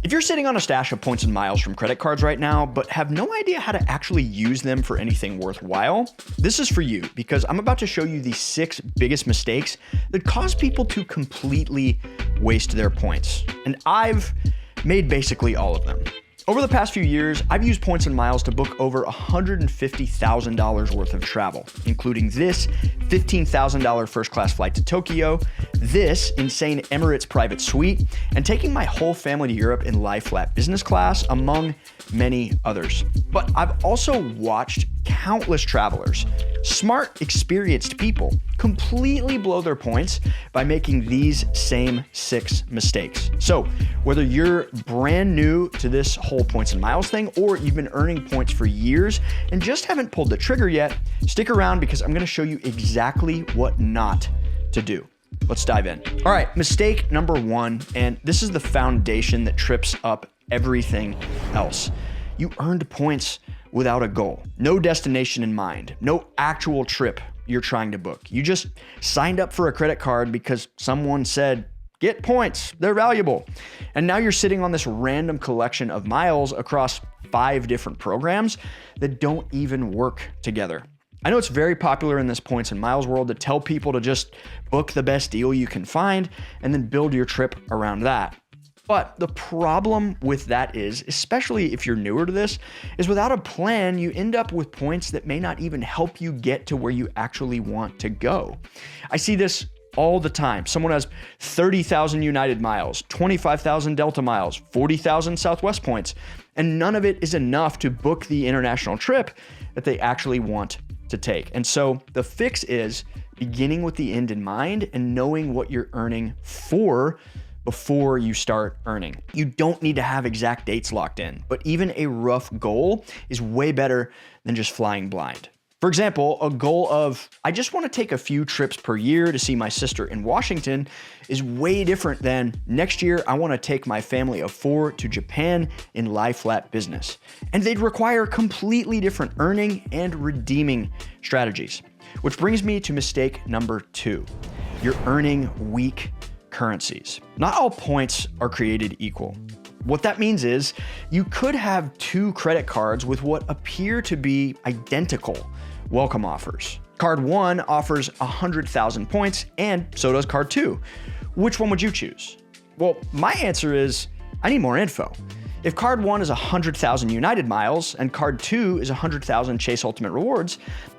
If you're sitting on a stash of points and miles from credit cards right now, but have no idea how to actually use them for anything worthwhile, this is for you because I'm about to show you the 6 biggest mistakes that cause people to completely waste their points. And I've made basically all of them. Over the past few years, I've used points and miles to book over $150,000 worth of travel, including this $15,000 first-class flight to Tokyo, this insane Emirates private suite, and taking my whole family to Europe in lie-flat business class, among many others. But I've also watched countless travelers, smart, experienced people, completely blow their points by making these same 6 mistakes. So whether you're brand new to this whole points and miles thing, or you've been earning points for years and just haven't pulled the trigger yet, stick around because I'm gonna show you exactly what not to do. Let's dive in. All right, mistake number 1, and this is the foundation that trips up everything else. You earned points without a goal, no destination in mind, no actual trip you're trying to book. You just signed up for a credit card because someone said, get points, they're valuable. And now you're sitting on this random collection of miles across 5 different programs that don't even work together. I know it's very popular in this points and miles world to tell people to just book the best deal you can find and then build your trip around that. But the problem with that is, especially if you're newer to this, is without a plan, you end up with points that may not even help you get to where you actually want to go. I see this all the time. Someone has 30,000 United miles, 25,000 Delta miles, 40,000 Southwest points, and none of it is enough to book the international trip that they actually want to take. And so the fix is beginning with the end in mind and knowing what you're earning for before you start earning. You don't need to have exact dates locked in, but even a rough goal is way better than just flying blind. For example, a goal of, I just want to take a few trips per year to see my sister in Washington is way different than next year I want to take my family of 4 to Japan in lie-flat business. And they'd require completely different earning and redeeming strategies. Which brings me to mistake number 2. You're earning weak currencies. Not all points are created equal. What that means is you could have 2 credit cards with what appear to be identical welcome offers. Card 1 offers 100,000 points and so does card 2. Which one would you choose? Well, my answer is I need more info. If card 1 is 100,000 United miles and card 2 is 100,000 Chase Ultimate Rewards,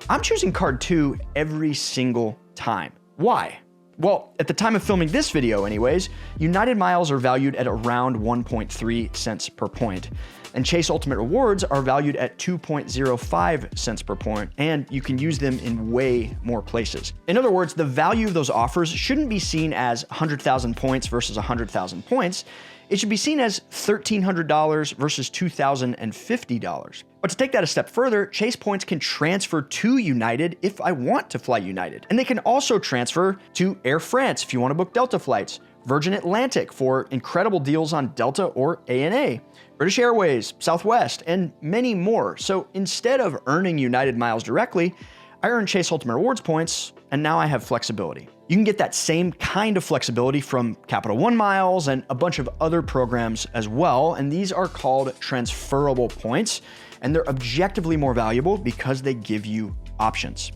I'm choosing card 2 every single time. Why? Well, at the time of filming this video anyways, United miles are valued at around 1.3 cents per point, and Chase Ultimate Rewards are valued at 2.05 cents per point, and you can use them in way more places. In other words, the value of those offers shouldn't be seen as 100,000 points versus 100,000 points. It should be seen as $1,300 versus $2,050. But to take that a step further, Chase points can transfer to United if I want to fly United. And they can also transfer to Air France if you want to book Delta flights, Virgin Atlantic for incredible deals on Delta or ANA, British Airways, Southwest, and many more. So instead of earning United miles directly, I earn Chase Ultimate Rewards points, and now I have flexibility. You can get that same kind of flexibility from Capital One Miles and a bunch of other programs as well, and these are called transferable points, and they're objectively more valuable because they give you options.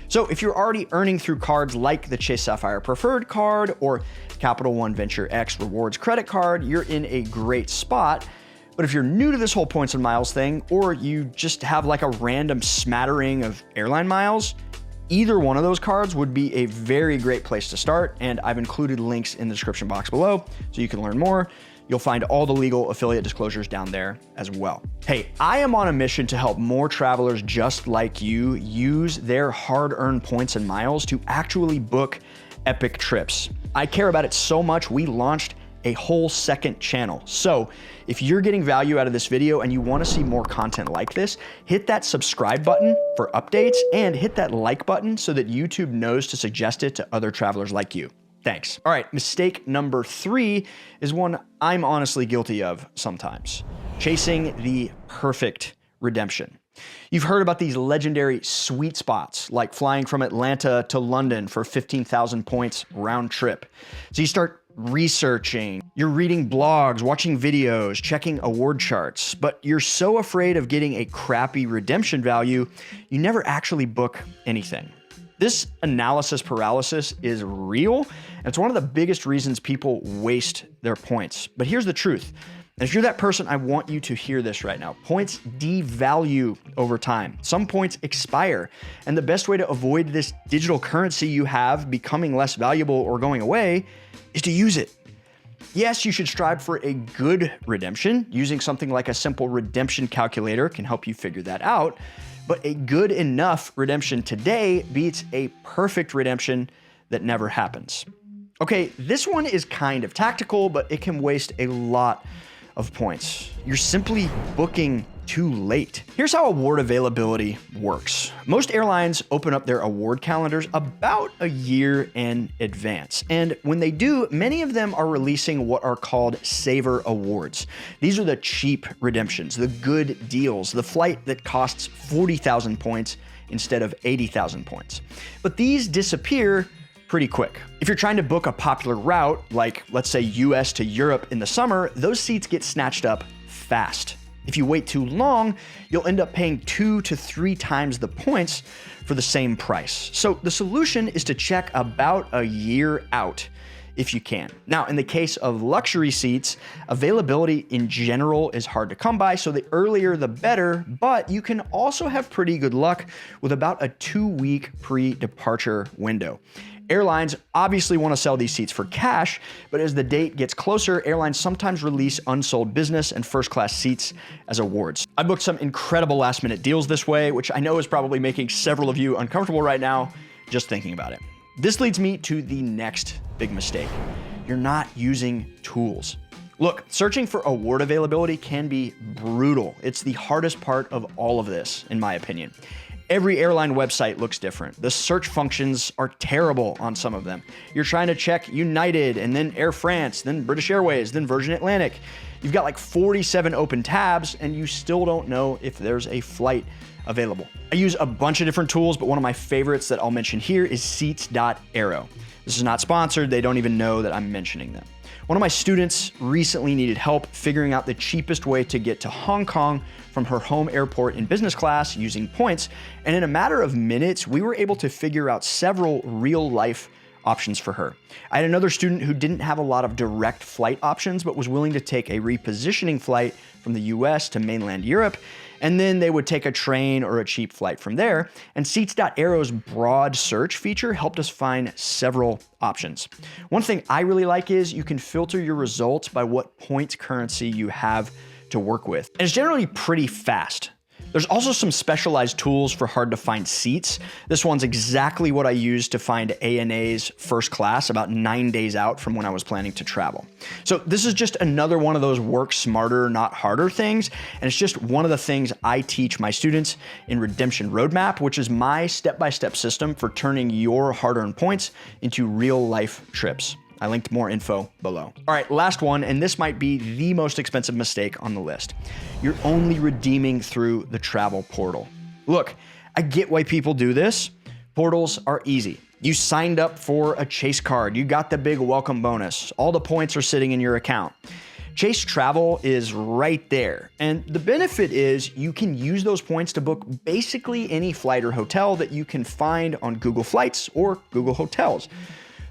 So if you're already earning through cards like the Chase Sapphire Preferred card or Capital One Venture X Rewards credit card, you're in a great spot. But if you're new to this whole points and miles thing, or you just have like a random smattering of airline miles, either one of those cards would be a very great place to start, and I've included links in the description box below so you can learn more. You'll find all the legal affiliate disclosures down there as well. Hey, I am on a mission to help more travelers just like you use their hard-earned points and miles to actually book epic trips. I care about it so much, we launched a whole second channel. So if you're getting value out of this video and you want to see more content like this, hit that subscribe button for updates and hit that like button so that YouTube knows to suggest it to other travelers like you. Thanks. All right, mistake number 3 is one I'm honestly guilty of sometimes. Chasing the perfect redemption. You've heard about these legendary sweet spots, like flying from Atlanta to London for 15,000 points round trip. So you start researching, You're reading blogs, watching videos, checking award charts, but you're so afraid of getting a crappy redemption value, you never actually book anything. This analysis paralysis is real, and it's one of the biggest reasons people waste their points. But here's the truth. And if you're that person, I want you to hear this right now. Points devalue over time. Some points expire, and the best way to avoid this digital currency you have becoming less valuable or going away is to use it. Yes, you should strive for a good redemption. Using something like a simple redemption calculator can help you figure that out. But a good enough redemption today beats a perfect redemption that never happens. Okay, this one is kind of tactical, but it can waste a lot of points. You're simply booking too late. Here's how award availability works. Most airlines open up their award calendars about a year in advance. And when they do, many of them are releasing what are called saver awards. These are the cheap redemptions, the good deals, the flight that costs 40,000 points instead of 80,000 points. But these disappear pretty quick. If you're trying to book a popular route, like let's say US to Europe in the summer, those seats get snatched up fast. If you wait too long, you'll end up paying 2 to 3 times the points for the same price. So the solution is to check about a year out if you can. Now, in the case of luxury seats, availability in general is hard to come by, so the earlier the better, but you can also have pretty good luck with about a 2-week pre-departure window. Airlines obviously want to sell these seats for cash, but as the date gets closer, airlines sometimes release unsold business and first-class seats as awards. I booked some incredible last-minute deals this way, which I know is probably making several of you uncomfortable right now just thinking about it. This leads me to the next big mistake. You're not using tools. Look, searching for award availability can be brutal. It's the hardest part of all of this, in my opinion. Every airline website looks different. The search functions are terrible on some of them. You're trying to check United and then Air France, then British Airways, then Virgin Atlantic. You've got like 47 open tabs and you still don't know if there's a flight available. I use a bunch of different tools, but one of my favorites that I'll mention here is seats.aero. This is not sponsored. They don't even know that I'm mentioning them. One of my students recently needed help figuring out the cheapest way to get to Hong Kong from her home airport in business class using points, and in a matter of minutes, we were able to figure out several real-life options for her. I had another student who didn't have a lot of direct flight options, but was willing to take a repositioning flight from the US to mainland Europe, and then they would take a train or a cheap flight from there. And Seats.aero's broad search feature helped us find several options. One thing I really like is you can filter your results by what point currency you have to work with. And it's generally pretty fast. There's also some specialized tools for hard to find seats. This one's exactly what I used to find ANA's first class about 9 days out from when I was planning to travel. So this is just another one of those work smarter, not harder things. And it's just one of the things I teach my students in Redemption Roadmap, which is my step-by-step system for turning your hard-earned points into real life trips. I linked more info below. All right, last one, and this might be the most expensive mistake on the list. You're only redeeming through the travel portal. Look, I get why people do this. Portals are easy. You signed up for a Chase card. You got the big welcome bonus. All the points are sitting in your account. Chase Travel is right there. And the benefit is you can use those points to book basically any flight or hotel that you can find on Google Flights or Google Hotels.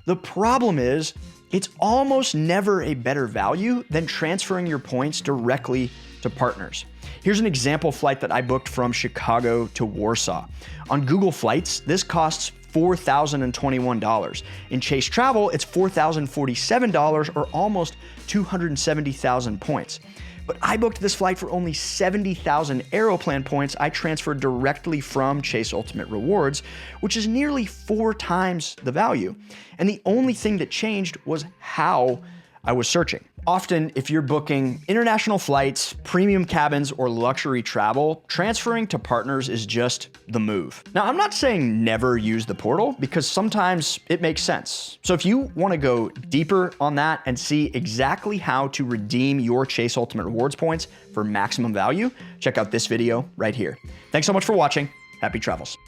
The problem is, it's almost never a better value than transferring your points directly to partners. Here's an example flight that I booked from Chicago to Warsaw. On Google Flights, this costs $4,021. In Chase Travel, it's $4,047 or almost 270,000 points. But I booked this flight for only 70,000 Aeroplan points I transferred directly from Chase Ultimate Rewards, which is nearly 4 times the value. And the only thing that changed was how I was searching. Often, if you're booking international flights, premium cabins, or luxury travel, transferring to partners is just the move. Now, I'm not saying never use the portal because sometimes it makes sense. So if you want to go deeper on that and see exactly how to redeem your Chase Ultimate Rewards points for maximum value, check out this video right here. Thanks so much for watching. Happy travels.